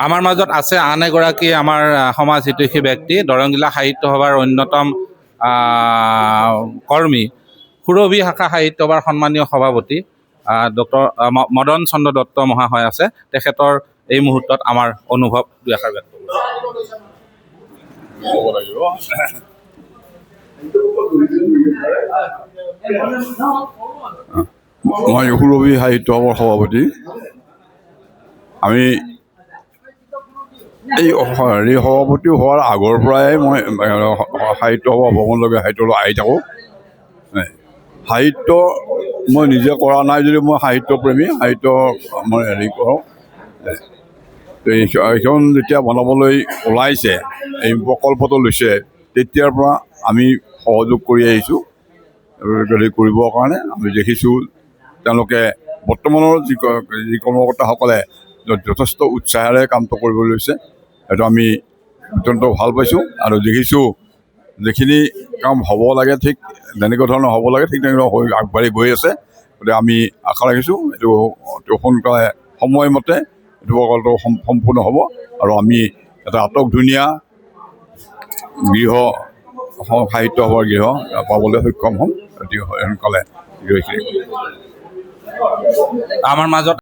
আমাৰ মাজত আছে আন এগৰাকী আমাৰ সমাজ হিতৈষী ব্যক্তি, দৰংজিলা সাহিত্য সভাৰ অন্যতম কৰ্মী, সুৰভি শাখা সাহিত্য সভাৰ সন্মানীয় সভাপতি ডক্টৰ মদন চন্দ্ৰ দত্ত মহাশয় আছে। তেখেতৰ এই মুহূৰ্তত আমাৰ অনুভৱ দুআষাৰ ব্যক্ত মই সুৰভি সাহিত্য সভাৰ সভাপতি। আমি এই সভাপতি হোৱাৰ আগৰ পৰাই মই সাহিত্য সভা ভৱনলৈকে সাহিত্যলৈ আহি থাকোঁ। সাহিত্য মই নিজে কৰা নাই যদিও মই সাহিত্যপ্ৰেমী, সাহিত্য মই কৰোঁ। এইখন যেতিয়া বনাবলৈ ওলাইছে, এই প্ৰকল্পটো লৈছে, তেতিয়াৰ পৰা আমি সহযোগ কৰি আহিছোঁ কৰিবৰ কাৰণে। আমি দেখিছোঁ তেওঁলোকে বৰ্তমানৰ যি কৰ্মকৰ্তাসকলে যথেষ্ট উৎসাহেৰে কামটো কৰিবলৈ লৈছে। সেইটো আমি অত্যন্ত ভাল পাইছোঁ আৰু দেখিছোঁ যিখিনি কাম হ'ব লাগে, ঠিক যেনেকুৱা ধৰণৰ হ'ব লাগে, ঠিক তেনেকুৱা হৈ আগবাঢ়ি গৈ আছে। গতিকে আমি আশা ৰাখিছোঁ এইটো সোনকালে সময়মতে এইটো প্ৰকল্প সম্পূৰ্ণ হ'ব আৰু আমি এটা আটক-ধুনীয়া গৃহ, সাহিত্য সভাৰ গৃহ পাবলৈ সক্ষম হ'ম অতি সোনকালে। আমাৰ মাজত